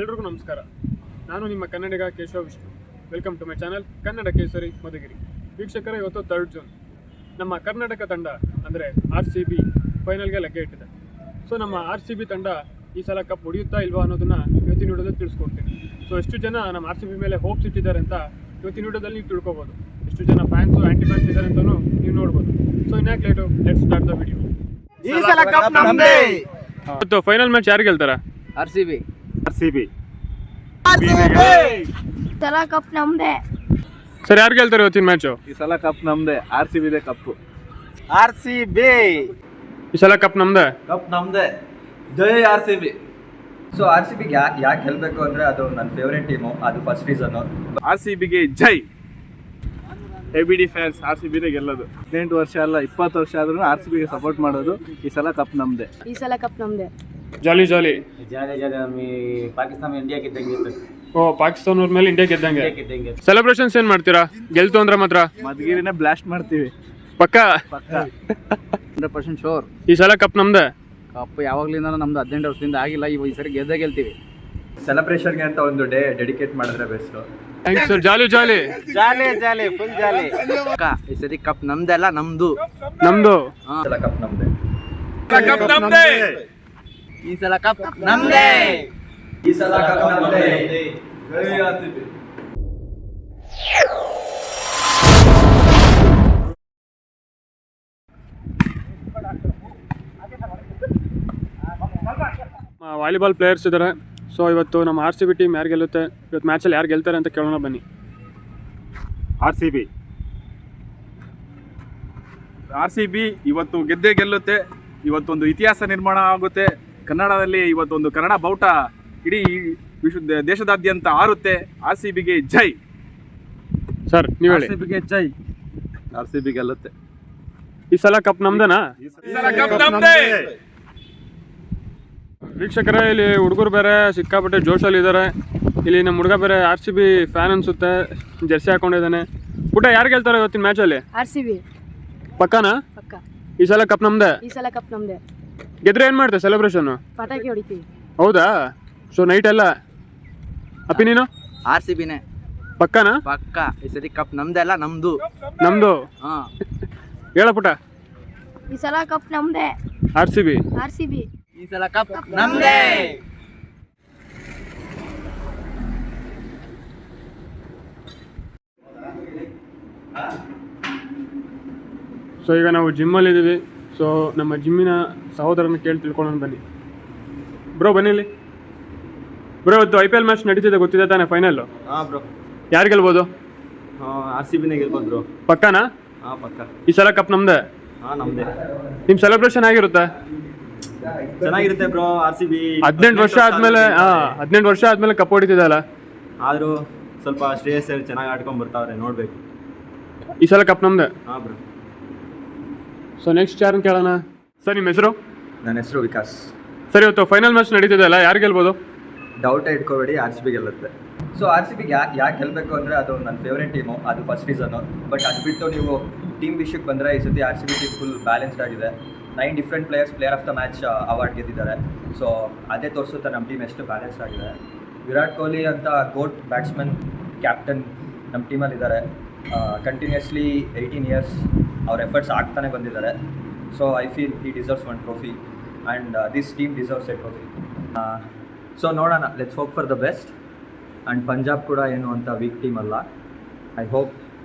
ಎಲ್ರಿಗೂ ನಮಸ್ಕಾರ. ನಾನು ನಿಮ್ಮ ಕನ್ನಡಿಗ Keshava Vishnu. Welcome to my channel Kannada Kesari Madhugiri. ವೀಕ್ಷಕರೇ, ಇವತ್ತು 3rd ಜೂನ್ ನಮ್ಮ ಕರ್ನಾಟಕ ತಂಡ ಅಂದರೆ RCB ಫೈನಲ್ಗೆ ಲಗ್ಗೆ ಇಟ್ಟಿದೆ. ಸೊ ನಮ್ಮ RCB ತಂಡ ಈ ಸಲ ಕಪ್ ಹೊಡೆಯುತ್ತಾ ಇಲ್ವಾ ಅನ್ನೋದನ್ನ ಇವತ್ತಿನ ವಿಡಿಯೋದಲ್ಲಿ ತಿಳಿಸ್ಕೊಡ್ತೀನಿ. ಸೊ ಎಷ್ಟು ಜನ ನಮ್ಮ RCB ಮೇಲೆ ಹೋಪ್ಸ್ ಇಟ್ಟಿದ್ದಾರೆ ಅಂತ ಇವತ್ತಿನ ವಿಡಿಯೋದಲ್ಲಿ ನೀವು ತಿಳ್ಕೊಬೋದು. ಎಷ್ಟು ಜನ ಫ್ಯಾನ್ಸು ಆ್ಯಂಟಿ ಫ್ಯಾನ್ಸ್ ಇದ್ದಾರೆ ಅಂತಲೂ ನೀವು ನೋಡ್ಬೋದು. ಸೊ ಇನ್ಯಾಕೆ late, let's start the video. ಇವತ್ತು ಫೈನಲ್ ಮ್ಯಾಚ್ ಯಾರು ಗೆಲ್ತಾರ? RCB. ಸಲ ಕಪ್ ನಮ್ದೆ. ಸರ್, ಯಾರು ಗೆಲ್ತಾರೆ ಇವತ್ತಿನ ಮ್ಯಾಚು? ಈ ಸಲ ಕಪ್ ನಮ್ದೆ. RCB they cup. RCB ಈ ಸಲ ಕಪ್ ನಮ್ದೆ. ಕಪ್ ನಮ್ದೆ. ಜೈ RCB. ಸೊ RCB ಯಾಕೆ ಗೆಲ್ಲಬೇಕು ಅಂದರೆ ಅದು ನನ್ನ ಫೇವ್ರೆಟ್ ಟೀಮು, ಅದು ಫಸ್ಟ್ ರೀಸನ್ನು. RCB ಗೆ ಜೈ. ABD ಫ್ಯಾನ್ಸ್ RCB ನೇ ಗೆಲ್ಲೋದು. 18 ವರ್ಷ ಅಲ್ಲ 20 ವರ್ಷ ಆದ್ರೂ RCB ಗೆ ಸಪೋರ್ಟ್ ಮಾಡೋದು. ಈ ಸಲ ಕಪ್ ನಮ್ದೆ. ಈ ಸಲ ಕಪ್ ನಮ್ದೆ. ಜಾಲಿ ಜಾಲಿ. ಪಾಕಿಸ್ತಾನ ಇಂಡಿಯಾ ಗೆದ್ದಂಗೆ. ಓ, ಪಾಕಿಸ್ತಾನ ಅವ್ರ ಮೇಲೆ ಇಂಡಿಯಾ ಗೆದ್ದಂಗೆ. ಸೆಲೆಬ್ರೇಷನ್ಸ್ ಏನ್ ಮಾಡ್ತೀರಾ ಗೆಲ್ತು ಅಂದ್ರೆ ಮಾತ್ರ? ಮಧುಗಿರಿನೇ ಬ್ಲಾಸ್ಟ್ ಮಾಡ್ತೀವಿ. ಪಕ್ಕಾ 100% ಶೋರ್. ಈ ಸಲ ಕಪ್ ನಮ್ದೆ. ಕಪ್ ಯಾವಾಗ್ಲಿಂದ ನಮ್ದು 18 ವರ್ಷದಿಂದ ಆಗಿಲ್ಲ. ಈ ಸರಿ ಗೆಲ್ತೀವಿ. ಸೆಲೆಬ್ರೇಷನ್ಗೆ ಅಂತ ಒಂದು ಡೇ ಡೆಡಿಕೇಟ್ ಮಾಡಿದ್ರೆ best. Thanks sir. Jolly jolly jolly full jolly. ಈ ಸರಿ ಕಪ್ ನಮ್ದೆ ಅಲ್ಲ, ನಮ್ದು. ನಮ್ದು. ಈ ಸಲ ಕಪ್ ನಮ್ದೆ. ಈ ಸಲ ಕಪ್ ನಮ್ದೆ. ಈ ಸಲ ಕಪ್ ನಮ್ದೆ. ಜೈ RCB. ವಾಲಿಬಾಲ್ ಪ್ಲೇಯರ್ಸ್ ಇದ್ದಾರೆ. ಸೊ ಇವತ್ತು ನಮ್ಮ RCB ಟೀಮ್ ಯಾರು ಗೆಲ್ಲುತ್ತೆ, ಇವತ್ತು ಮ್ಯಾಚಲ್ಲಿ ಯಾರು ಗೆಲ್ತಾರೆ ಅಂತ ಕೇಳೋಣ ಬನ್ನಿ. RCB ಇವತ್ತು ಗೆದ್ದೇ ಗೆಲ್ಲುತ್ತೆ. ಇವತ್ತೊಂದು ಇತಿಹಾಸ ನಿರ್ಮಾಣ ಆಗುತ್ತೆ ಕನ್ನಡದಲ್ಲಿ. ಇವತ್ತೊಂದು ಕನ್ನಡ ಬಾವುಟ ಇಡೀ ದೇಶದಾದ್ಯಂತ ಆರುತ್ತೆ. RCB ಗೆ ಜೈ. ಸರ್, ನೀವು ಹೇಳಿ. RCB ಗೆ ಜೈ. RCB ಗೆಲ್ಲುತ್ತೆ. ಈ ಸಲ ಕಪ್ ನಮ್ದೇನಾ? ವೀಕ್ಷಕರೇ, ಇಲ್ಲಿ ಹುಡುಗರು ಬೇರೆ ಸಿಕ್ಕಾಪಟ್ಟೆ ಜೋಶಲ್ಲಿ ಇದ್ದಾರೆ. ಇಲ್ಲಿ ನಮ್ಮ ಹುಡುಗ ಬೇರೆ RCB ಫ್ಯಾನ್ ಅನ್ಸುತ್ತೆ, ಜೆರ್ಸಿ ಹಾಕೊಂಡಿದ್ದಾನೆ. ಪುಟ, ಯಾರು ಗೆಲ್ತಾರೆ ಇವತ್ತಿನ ಮ್ಯಾಚಲ್ಲಿ? RCB. ಪಕ್ಕಾನಾ? ಪಕ್ಕ. ಈ ಸಲ ಕಪ್ ನಮ್ದೆ. ಈ ಸಲ ಕಪ್ ನಮ್ದೆ. ಗೆದ್ರೆ ಏನು ಮಾಡ್ತೆ ಸೆಲೆಬ್ರೇಷನ್? ಪಟಾಕಿ ಹೊಡಿತೀವಿ. ಹೌದಾ? ಸೊ ನೈಟ್ ಎಲ್ಲ ಅಪ್ಪಿ ನೀನು? RCB ನೇ ಪಕ್ಕಾನಾ? ಪಕ್ಕ. ಈ ಸರಿ ಕಪ್ ನಮ್ದೆ ಅಲ್ಲ, ನಮ್ದು. ನಮ್ದು. ಹೇಳ ಪುಟ. ಈ ಸಲ ಕಪ್ ನಮ್ದೆ. RCB. ಈ ಸಲ ಕಪ್ ನಮ್ದೆ. ಸೊ ಈಗ ನಾವು ಜಿಮ್ಮಲ್ಲಿ ಇದ್ದೀವಿ. ಸೊ ನಮ್ಮ ಜಿಮ್ಮಿನ ಸಹೋದರನ ಕೇಳಿ ತಿಳ್ಕೊಳ್ಳೋಣ ಬನ್ನಿ. ಬ್ರೋ, ಬನ್ನಿ ಇಲ್ಲಿ. ಬ್ರೋ, ಇವತ್ತು IPL ಮ್ಯಾಚ್ ನಡೀತಿದೆ, ಗೊತ್ತಿದೆ ತಾನೆ? ಫೈನಲ್ಲು ಬ್ರೋ, ಯಾರು ಗೆಲ್ಬೋದು? RCB ನೇ ಗೆಲ್ಬೋದು ಬ್ರೋ. ಪಕ್ಕಾನಾ? ಪಕ್ಕ. ಈ ಸಲ ಕಪ್ ನಮ್ದೆ. ನಮ್ದೆ. ನಿಮ್ಮ ಸೆಲೆಬ್ರೇಷನ್ ಆಗಿರುತ್ತೆ? ಚೆನ್ನಾಗಿರುತ್ತೆ ಬ್ರೋ. RCB 18 ವರ್ಷ ಆದ್ಮೇಲೆ 18 ವರ್ಷ ಆದ್ಮೇಲೆ ಕಪ್ ಹೊಡಿತಿದಲ್ಲ. ಆದರೂ ಸ್ವಲ್ಪ ಶ್ರೇಯಸ್ ಚೆನ್ನಾಗಿ ಆಡ್ಕೊಂಡು ಬರ್ತಾವ್ರೆ, ನೋಡ್ಬೇಕು. ಈ ಸಲ ಕಪ್ ನಮ್ದೆ. ಬ್ರೋ. ಸೊ ನೆಕ್ಸ್ಟ್ ಯಾರನ್ನ ಕೇಳೋಣ? ಸರ್, ನಿಮ್ಮ ಹೆಸರು? ನನ್ನ ಹೆಸರು ವಿಕಾಸ್. ಸರ್, ಇವತ್ತು ಫೈನಲ್ ಮ್ಯಾಚ್ ನಡೀತಿದೆ ಅಲ್ಲ, ಯಾರು ಗೆಲ್ಬೋದು? ಡೌಟ್ ಇಟ್ಕೋಬೇಡಿ, RCB ಗೆಲ್ಲುತ್ತೆ. ಸೊ RCB ಯಾಕೆ ಗೆಲ್ಲಬೇಕು ಅಂದರೆ ಅದು ನನ್ನ ಫೇವ್ರೆಟ್ ಟೀಮು, ಅದು ಫಸ್ಟ್ ರೀಸನ್ನು. ಬಟ್ ಅದು ಬಿಟ್ಟು ನೀವು ಟೀಮ್ ವಿಷಯಕ್ಕೆ ಬಂದರೆ ಈ ಸತಿ RCB ಟೀಮ್ ಫುಲ್ ಬ್ಯಾಲೆನ್ಸ್ಡ್ ಆಗಿದೆ. 9 different player of the match award ಗೆದ್ದಿದ್ದಾರೆ. ಸೊ ಅದೇ ತೋರಿಸುತ್ತೆ ನಮ್ಮ ಟೀಮ್ ಎಷ್ಟು ಬ್ಯಾಲೆನ್ಸ್ಡ್ ಆಗಿದೆ. ವಿರಾಟ್ ಕೊಹ್ಲಿ ಅಂತ ಗೋಟ್ ಬ್ಯಾಟ್ಸ್ಮನ್, ಕ್ಯಾಪ್ಟನ್ ನಮ್ಮ ಟೀಮಲ್ಲಿದ್ದಾರೆ. ಕಂಟಿನ್ಯೂಸ್ಲಿ 18 ಇಯರ್ಸ್ ಅವ್ರ ಎಫರ್ಟ್ಸ್ ಆಗ್ತಾನೆ ಬಂದಿದ್ದಾರೆ. So I feel he deserves one trophy and this team deserves a trophy. So ನೋಡೋಣ, let's hope for the best. And Punjab ಕೂಡ ಏನು ಅಂತ ವೀಕ್ ಟೀಮ್ ಅಲ್ಲ. I hope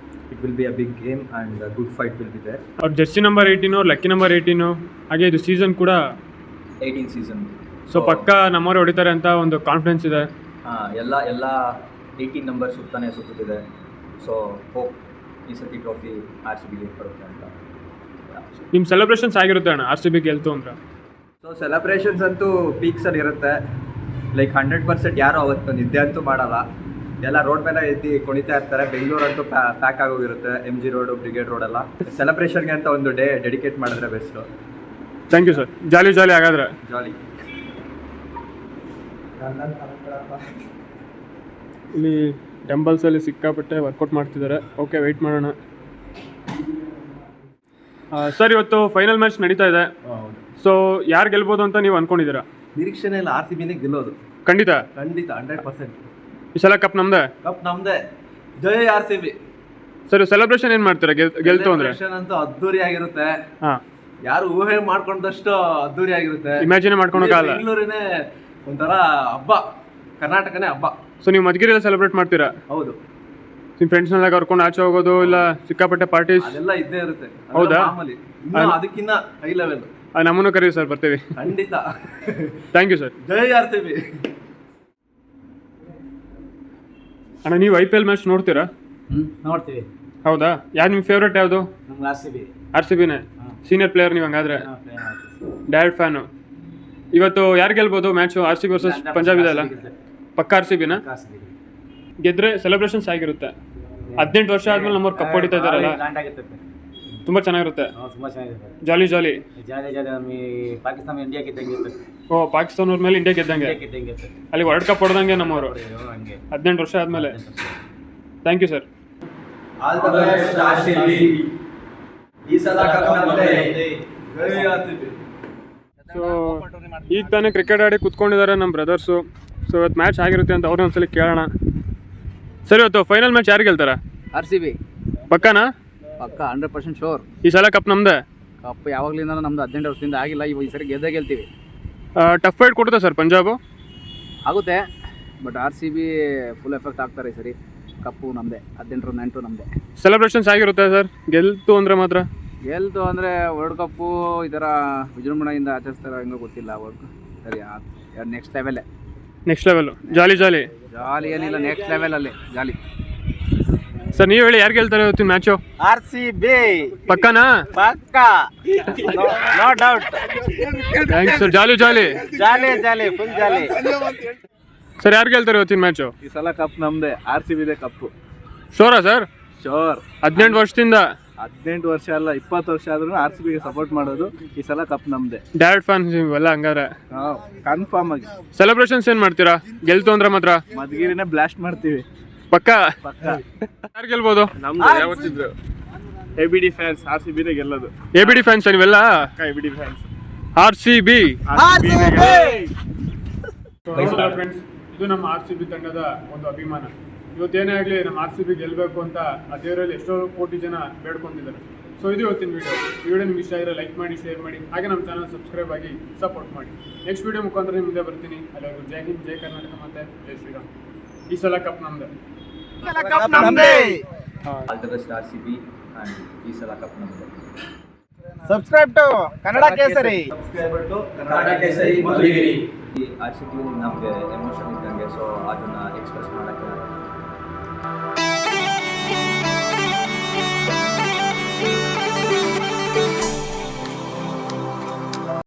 it will be a big game and good fight will be there. ಅವ್ರ jersey number 18, lucky number 18, ಹಾಗೆ ಇದು season ಕೂಡ 18 season. So ಪಕ್ಕ ನಮ್ಮವರು ಹೊಡಿತಾರೆ ಅಂತ ಒಂದು ಕಾನ್ಫಿಡೆನ್ಸ್ ಇದೆ. ಎಲ್ಲ 18 ನಂಬರ್ ಸುತ್ತುತ್ತಿದೆ. ಸೊ ಹೋಪ್ ಈ ಸತಿ ಟ್ರೋಫಿ RCB ಗೆ ಬರುತ್ತೆ ಅಂತ. ನಿಮ್ಮ ಸೆಲೆಬ್ರೇಷನ್ಸ್ ಆಗಿರುತ್ತೆ ಅಣ್ಣ RCB ಗೆಲ್ತು ಅಂದ್ರೆ? ಸೊ ಸೆಲೆಬ್ರೇಷನ್ಸ್ ಅಂತೂ ಪೀಕ್ಸಲ್ಲಿ ಇರುತ್ತೆ. ಲೈಕ್ 100% ಯಾರೂ ಅವತ್ತು ನಿದ್ದೆ ಅಂತೂ ಮಾಡಲ್ಲ. ಎಲ್ಲ ರೋಡ್ ಮೇಲೆ ಎದ್ದು ಕುಣಿತಾ ಇರ್ತಾರೆ. ಬೆಂಗಳೂರಂತೂ ಪ್ಯಾಕ್ ಆಗೋಗಿರುತ್ತೆ. MG ರೋಡು, ಬ್ರಿಗೇಡ್ ರೋಡ್ ಎಲ್ಲ. ಸೆಲೆಬ್ರೇಷನ್ಗೆ ಅಂತ ಒಂದು ಡೇ ಡೆಡಿಕೇಟ್ ಮಾಡಿದ್ರೆ best. Thank you sir. Jolly jolly ಹಾಗಾದ್ರೆ. ಜಾಲಿ. ಇಲ್ಲಿ ಟೆಂಪಲ್ಸಲ್ಲಿ ಸಿಕ್ಕಾಪಟ್ಟೆ ವರ್ಕೌಟ್ ಮಾಡ್ತಿದ್ದಾರೆ. ಓಕೆ, ವೆಯ್ಟ್ ಮಾಡೋಣ. ಸರ್, ಇವತ್ತು ಫೈನಲ್ ಮ್ಯಾಚ್ ನಡೀತಾ ಇದೆ. ಸೊ ಯಾರು ಗೆಲ್ಬೋದು ಅಂತ ನೀವು ಅಂದ್ಕೊಂಡಿದ್ದೀರಾ? ನಿರೀಕ್ಷೆನೇ ಇಲ್ಲ, RCB ನೇ ಗೆಲ್ಲೋದು. ಖಂಡಿತ ಖಂಡಿತ 100%. ಈ ಸಲ ಕಪ್ ನಮ್ದೆ. ಕಪ್ ನಮ್ದೇ. ಜೈ RCB. ಸರ್ ಸೆಲೆಬ್ರೇಷನ್ ಏನು ಮಾಡ್ತೀರಾ ಗೆಲ್ತು ಅಂದರೆ? ಅಂತೂ ಅದ್ದೂರಿ ಆಗಿರುತ್ತೆ. ಹಾಂ, ಯಾರು ಊಹೆ ಮಾಡ್ಕೊಂಡಷ್ಟು ಅದ್ದೂರಿ ಆಗಿರುತ್ತೆ. ಇಮ್ಯಾಜಿನ್ ಮಾಡ್ಕೊಳಕ್ಕಾಗಲ್ಲ. ಬೆಂಗಳೂರಿನೇ ಒಂಥರ ಹಬ್ಬ, ಕರ್ನಾಟಕನೇ ಹಬ್ಬ. ಸೊ ನೀವು ಮಧುಗಿರಿಯಲ್ಲಿ ಸೆಲೆಬ್ರೇಟ್ ಮಾಡ್ತೀರಾ? ಹೌದು, ನಿಮ್ಮ ಫ್ರೆಂಡ್ಸ್ನೆಲ್ಲ ಕರ್ಕೊಂಡು ಆಚೆ ಹೋಗೋದು ಇಲ್ಲ ಸಿಕ್ಕಾಪಟ್ಟೆ ಪಾರ್ಟೀಸ್? ಅದೆಲ್ಲ ಇದ್ದೇ ಇರುತ್ತೆ. ಹೌದಾ? ಮಾಮೂಲಿ. ಇನ್ನು ಅದಕ್ಕಿಂತ ಹೈ ಲೆವೆಲ್. ನಮ್ಮನ್ನು ಕರೀರಿ ಸರ್, ಬರ್ತೀವಿ. ಖಂಡಿತ. Thank you sir. ಜೈ RCB. ಅಣ್ಣ ನೀವು IPL ಮ್ಯಾಚ್ ನೋಡ್ತೀರಾ? ನೋಡ್ತೀವಿ. ಹೌದಾ? ಯಾರು ನಿಮ್ಮ ಫೇವ್ರೇಟ್ ಯಾವುದು? ನಮ್ಗೆ RCB. RCBನೇ ಸೀನಿಯರ್ ಪ್ಲೇಯರ್ ನೀವು ಹಂಗಾದ್ರೆ? Direct fan. ಇವತ್ತು ಯಾರು ಗೆಲ್ಬೋದು ಮ್ಯಾಚು? RCB ವರ್ಸಸ್ ಪಂಜಾಬ್ ಇದೆ ಅಲ್ಲ, ಪಕ್ಕ RCBನಾ? ಗೆದ್ರೆ ಸೆಲೆಬ್ರೇಷನ್ಸ್ ಆಗಿರುತ್ತೆ. 18 ವರ್ಷ ಆದ್ಮೇಲೆ ನಮ್ಮವ್ರು ಕಪ್ ಹೊಡಿತಾ ಇದ್ದಾರಲ್ಲ, ತುಂಬ ಚೆನ್ನಾಗಿರುತ್ತೆ. ತುಂಬ ಚೆನ್ನಾಗಿದೆ. ಜಾಲಿ ಜಾಲಿ ಜಾಲಿ ಜಾಲಿ. ನಮಗೆ ಪಾಕಿಸ್ತಾನ ಇಂಡಿಯಾ ಗೆದ್ದಂಗೆ ಇರ್ತದೆ. ಓ, ಪಾಕಿಸ್ತಾನವ್ರ ಮೇಲೆ ಇಂಡಿಯಾ ಗೆದ್ದಂಗೆ. ಗೆದ್ದಂಗೆ ಇರ್ತದೆ. ಅಲ್ಲಿ ವರ್ಲ್ಡ್ ಕಪ್ ಹೊಡೆದಂಗೆ ನಮ್ಮವರು ಹಂಗೆ 18 ವರ್ಷ ಆದಮೇಲೆ. Thank you sir. All the best RCB. ಈ ಸಲ ಕಪ್ ನಮ್ದೇ. ಜೈ RCB. ಸೊ ಈಗ ತಾನೇ ಕ್ರಿಕೆಟ್ ಆಡಿ ಕೂತ್ಕೊಂಡಿದ್ದಾರೆ ನಮ್ಮ ಬ್ರದರ್ಸು. ಸೊ ಇವತ್ತು ಮ್ಯಾಚ್ ಆಗಿರುತ್ತೆ ಅಂತ ಅವ್ರನ್ನ ಒಂದ್ಸಲಿ ಕೇಳೋಣ. ಸರ್ ಇವತ್ತು ಫೈನಲ್ ಮ್ಯಾಚ್ ಯಾರು ಗೆಲ್ತಾರೆ? RCB ಪಕ್ಕನಾ? ಪಕ್ಕ 100% ಶೋರ್. ಈ ಸಲ ಕಪ್ ನಮ್ದೆ. ಕಪ್ ಯಾವಾಗಲಿಂದ ನಮ್ದು 18 ವರ್ಷದಿಂದ ಆಗಿಲ್ಲ. ಈ ಸರಿ ಗೆದ್ದೇ ಗೆಲ್ತೀವಿ. ಟಫ್ ಫೈಟ್ ಕೊಡುತ್ತೆ ಸರ್ ಪಂಜಾಬು? ಆಗುತ್ತೆ, ಬಟ್ RCB ಫುಲ್ ಎಫೆಕ್ಟ್ ಆಗ್ತಾರೆ ಈ ಸರಿ. ಕಪ್ಪು ನಮ್ಮದೇ, 18 ನಮ್ಮದೇ. ಸೆಲೆಬ್ರೇಷನ್ಸ್ ಆಗಿರುತ್ತೆ ಸರ್ ಗೆಲ್ತು ಅಂದರೆ ಮಾತ್ರ? ಗೆಲ್ತು ಅಂದರೆ ವರ್ಲ್ಡ್ ಕಪ್ಪು ಈ ಥರ ವಿಜೃಂಭಣೆಯಿಂದ ಆಚರಿಸ್ತಾರೋ ಹೆಂಗೋ ಗೊತ್ತಿಲ್ಲ. ವರ್ಲ್ಡ್ ಸರಿ ನೆಕ್ಸ್ಟ್ ಲೆವೆಲ್ಲೇ. ನೆಕ್ಸ್ಟ್ ಲೆವೆಲ್ ಜಾಲಿ ಜಾಲಿ ಜಾಲಿ ಏನಿಲ್ಲ, ನೆಕ್ಸ್ಟ್ ಲೆವೆಲಲ್ಲಿ ಜಾಲಿ. ಸರ್ ನೀವು ಹೇಳಿ ಯಾರು ಗೆಲ್ತಾರೆ ಇವತ್ತಿನ ಮ್ಯಾಚು? RCB ಪಕ್ಕನಾ? ಪಕ್ಕ, no doubt. Thanks sir. Jolly jolly jolly jolly, full jolly. Sir ಯಾರು ಗೆಲ್ತಾರೆ ಇವತ್ತಿನ ಮ್ಯಾಚು? ಈ ಸಲ ಕಪ್ ನಮ್ದೇ. RCB ಇದೆ ಕಪ್ಪು. ಶೋರಾ ಸರ್? ಶೋರ್. 18 ವರ್ಷದಿಂದ? 18 ವರ್ಷ ಅಲ್ಲ, 20 ವರ್ಷ ಆದ್ರೂ RCB ಗೆ ಸಪೋರ್ಟ್ ಮಾಡೋದು. ಈ ಸಲ ಕಪ್ ನಮ್ದೇ. ಡೈರೆಕ್ಟ್ ಫ್ಯಾನ್ಸ್ ಇವೆಲ್ಲ ಹಂಗಾರೆ? ಕನ್ಫರ್ಮ್ ಆಗಿ. ಸೆಲೆಬ್ರೇಷನ್ಸ್ ಏನು ಮಾಡ್ತೀರಾ ಗೆಲ್ತು ಅಂದ್ರೆ ಮಾತ್ರ? ಮಧುಗಿರಿನೇ ಬ್ಲಾಸ್ಟ್ ಮಾಡ್ತೀವಿ. ಪಕ್ಕ? ಪಕ್ಕ. ಯಾರು ಗೆಲ್ಬೋದು? ನಮ್ದು ಯಾವತ್ತಿದ್ರು ABD ಫ್ಯಾನ್ಸ್. RCB ನೇ ಗೆಲ್ಲೋದು. ABD ಫ್ಯಾನ್ಸ್ ನೀವೆಲ್ಲ? ABD fans. RCB. ಫ್ರೆಂಡ್ಸ್, ಇದು ನಮ್ಮ RCB ತಂಡದ ಒಂದು ಅಭಿಮಾನ. ಇವತ್ತೇನೇ ಆಗಲಿ ನಮ್ಮ RCB ಗೆಲ್ಲಬೇಕು ಅಂತ ಆ ದೇವರಲ್ಲಿ ಎಷ್ಟೋ ಕೋಟಿ ಜನ ಬೇಡ್ಕೊಂಡಿದ್ದಾರೆ. ಸೊ ಇದು ಇವತ್ತಿನ ವಿಡಿಯೋ ನಿಮ್ಗೆ ಇಷ್ಟ ಆಗಿರೋ ಲೈಕ್ ಮಾಡಿ, ಶೇರ್ ಮಾಡಿ, ಹಾಗೆ ನಮ್ಮ ಚಾನಲ್ ಸಬ್ಸ್ಕ್ರೈಬ್ ಆಗಿ ಸಪೋರ್ಟ್ ಮಾಡಿ. ನೆಕ್ಸ್ಟ್ ವಿಡಿಯೋ ಮುಖಾಂತರ ನಿಮ್ಮ ಮುಂದೆ ಬರ್ತೀನಿ. ಅಲ್ಲಿವರೆಗೂ ಜೈ ಹಿಂದ್, ಜೈ ಕರ್ನಾಟಕ, ಮತ್ತೆ ಜೈ ಶ್ರೀರಾಮ್. ಈ ಸಲ ಕಪ್ ನಮ್ದೆ. All the best RCB and ಈ ಸಲ ಕಪ್ ನಮ್ದೇ. ಸಬ್ಸ್ಕ್ರೈಬ್ ಟು ಕನ್ನಡ ಕೇಸರಿ. ಕನ್ನಡ ಕೇಸರಿ ಮಧುಗಿರಿ. ಈ RCB ನಮಗೆ ಎಮೋಷನ್ ಇದ್ದಂಗೆ, ಸೊ ಅದನ್ನ ಎಕ್ಸ್ಪ್ರೆಸ್ ಮಾಡೋಕ್ಕೆ